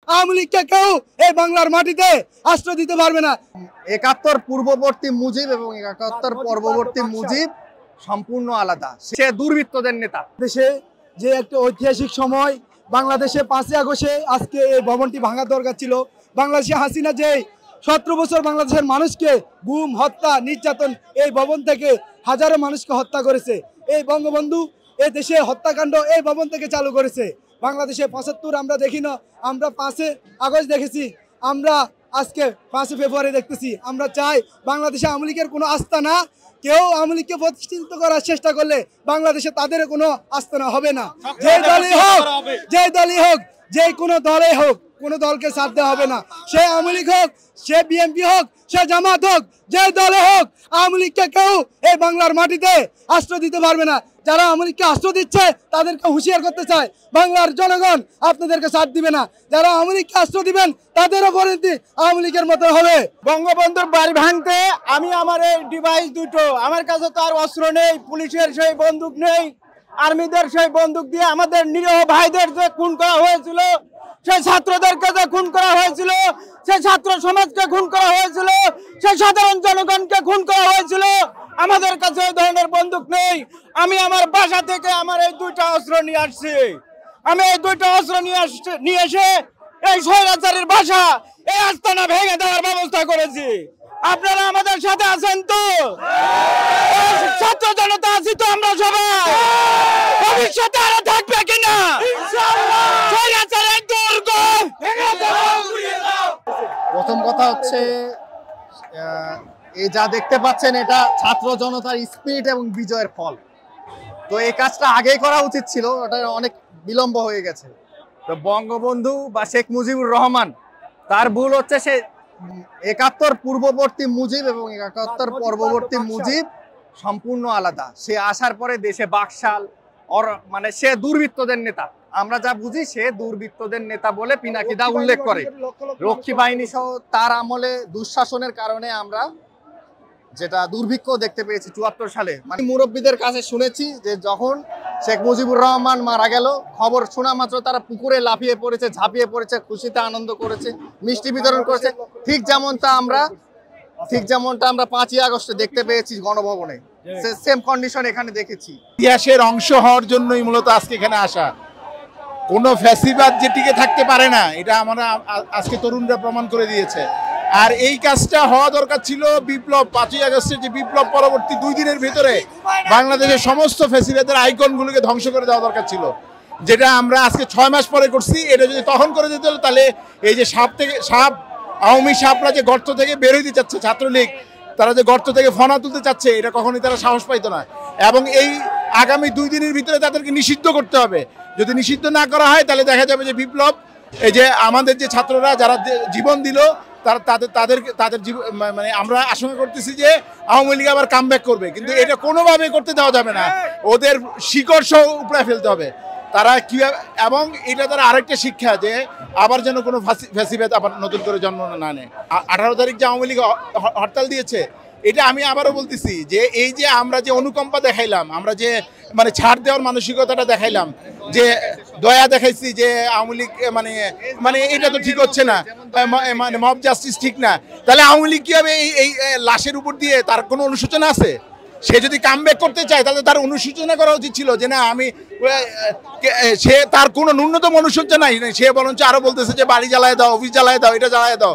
আওয়ামী লীগকে কেউ এই বাংলার মাটিতে আশ্রয় দিতে পারবে না। ৭১ পূর্ববর্তী মুজিব এবং ৭১ পরবর্তী মুজিব সম্পূর্ণ আলাদা। সে দুর্বৃত্তদের নেতা। দেশে যে একটা ঐতিহাসিক সময়, বাংলাদেশে ৫ই আগস্টে আজকে এই ভবনটি ভাঙার দরকার ছিল। বাংলাদেশে হাসিনা যে ১৭ বছর বাংলাদেশের মানুষকে গুম, হত্যা, নির্যাতন, এই ভবন থেকে হাজারো মানুষকে হত্যা করেছে। এই বঙ্গবন্ধু এই দেশে হত্যাকাণ্ড এই ভবন থেকে চালু করেছে। বাংলাদেশে ৭৫ আমরা দেখি না, আমরা ৫ই আগস্ট দেখেছি, আমরা আজকে ৫ই ফেব্রুয়ারি দেখতেছি। আমরা চাই বাংলাদেশে আওয়ামী লীগের কোনো আস্থানা, কেউ আওয়ামী লীগকে প্রতিষ্ঠিত করার চেষ্টা করলে বাংলাদেশে তাদের কোনো আস্থানা হবে না। যে দলই হোক, যে কোনো দলে হোক, কোনো দলকে ছাড় দেওয়া হবে না। সে আওয়ামী লীগ হোক, সে বিএনপি হোক, সে জামাত হোক, যে দলে হোক, আওয়ামী লীগকে কেউ এই বাংলার মাটিতে আশ্রয় দিতে পারবে না। যারা আওয়ামী লীগকে আশ্রয় দিচ্ছে তাদেরকে হুঁশিয়ার করতে চায়, বাংলার জনগণ আপনাদেরকে ছাড় দিবে না। যারা আওয়ামী লীগকে আশ্রয় দিবেন তাদেরও পরিণতি আওয়ামী লীগের মতো হবে। বঙ্গবন্ধুর বাড়ি ভাঙতে আমি আমার এই ডিভাইস দুটো, আমার কাছে তো আর অস্ত্র নেই, পুলিশের সেই বন্দুক নেই, আর্মিদের সেই বন্দুক দিয়ে আমাদের নিরীহ ভাইদের যে খুন করা হয়েছিল, সেই ছাত্রদেরকে যে খুন করা হয়েছিল, সেই ছাত্র সমাজকে খুন করা হয়েছিল, সেই সাধারণ জনগণকে খুন করা হয়েছিল, আমাদের কাছে এই ধরনের বন্দুক নেই। আমি আমার বাসা থেকে আমার এই দুইটা অস্ত্র নিয়ে আসছি। আমি এই দুইটা অস্ত্র নিয়ে এসে এই স্বৈরাচারীর বাসা, এই আস্তানা ভেঙে দেওয়ার ব্যবস্থা করেছি। আপনারা আমাদের সাথে আছেন তো? ছাত্র জনতা আছি তো আমরা সবাই? ভবিষ্যতে আরো থাকবে কিনা? স্বৈরাচারের দুর্গ ভেঙে দাও। প্রথম কথা হচ্ছে এই যা দেখতে পাচ্ছেন এটা ছাত্র জনতার স্পিরিট এবং বিজয়ের ফল। তো এই কাজটা আগেই করা উচিত ছিল, ওটা অনেক বিলম্ব হয়ে গেছে। তো বঙ্গবন্ধু বা শেখ মুজিবুর রহমান, তার ভুল হচ্ছে সে ৭১ পূর্ববর্তী মুজিব এবং ৭১ পরবর্তী মুজিব সম্পূর্ণ আলাদা। সে আসার পরে দেশে বাকশাল মানে সে দুর্বৃত্তদের নেতা। আমরা যা বুঝি সে দুর্বৃত্তদের নেতা বলে পিনাকিদা উল্লেখ করে। রক্ষী বাহিনী সহ তার আমলে দুঃশাসনের কারণে আমরা যেটা দুর্ভিক্ষ দেখতে পেয়েছি ৭৪ সালে। মানে মুরব্বীদের কাছে শুনেছি যে যখন শেখ মুজিবুর রহমান মারা গেল, খবর শোনা মাত্র তারা পুকুরে লাফিয়ে পড়েছে, ঝাঁপিয়ে পড়েছে, খুশিতে আনন্দ করেছে, মিষ্টি বিতরণ করেছে। ঠিক যেমনটা আমরা ৫ই আগস্টে দেখতে পেয়েছি গণভবনে, সেম কন্ডিশন এখানে দেখেছি। ইতিহাসের অংশ হওয়ার জন্যই মূলত আজকে এখানে আসা। কোনো ফ্যাসিবাদ যে টিকে থাকতে পারে না, এটা আমরা আজকে তরুণরা প্রমাণ করে দিয়েছে। আর এই কাজটা হওয়া দরকার ছিল বিপ্লব, ৫ই আগস্টের যে বিপ্লব পরবর্তী ২ দিনের ভিতরে বাংলাদেশের সমস্ত ফ্যাসিবাদের আইকনগুলোকে ধ্বংস করে দেওয়া দরকার ছিল, যেটা আমরা আজকে ৬ মাস পরে করছি। এটা যদি তখন করে দিতে হলো, তাহলে এই যে আওয়ামী সাপরা যে গর্ত থেকে বের হইতে চাচ্ছে, ছাত্রলীগ তারা যে গর্ত থেকে ফনা তুলতে চাচ্ছে, এটা কখনোই তারা সাহস পাইতো না। এবং এই আগামী 2 দিনের ভিতরে তাদেরকে নিষিদ্ধ করতে হবে। যদি নিষিদ্ধ না করা হয় তাহলে দেখা যাবে যে বিপ্লব, এই যে আমাদের যে ছাত্ররা যারা জীবন দিল, তাদের মানে আমরা আশঙ্কা করতেছি যে আওয়ামী লীগ আবার কামব্যাক করবে। কিন্তু এটা কোনোভাবে করতে দেওয়া যাবে না, ওদের শিকড় সহ উপড়ে ফেলতে হবে। তারা কিভাবে, এবং এটা তারা আরেকটা শিক্ষা যে আবার যেন কোনো ফ্যাসিবাদ আবার নতুন করে জন্ম না নেয়। 18 তারিখ যে আওয়ামী লীগ হরতাল দিয়েছে, এটা আমি আবারও বলতেছি যে এই যে আমরা যে অনুকম্পা দেখাইলাম, আমরা যে মানে ছাড় দেওয়ার মানসিকতাটা দেখাইলাম, যে দয়া দেখাইছি যে আওয়ামী লীগ মানে এটা তো ঠিক হচ্ছে না, মানে মব জাস্টিস ঠিক না, তাহলে আওয়ামী লীগ কি হবে? এই লাশের উপর দিয়ে তার কোনো অনুশোচনা আছে? সে যদি কামব্যাক করতে চায় তাহলে তার অনুশোচনা করা উচিত ছিল যে না সে তার কোনো ন্যূনতম অনুশোচনা নাই। সে বরঞ্চ আরো বলতেছে যে বাড়ি জ্বালায় দাও, অফিস জ্বালায় দাও, এটা জ্বালায় দাও।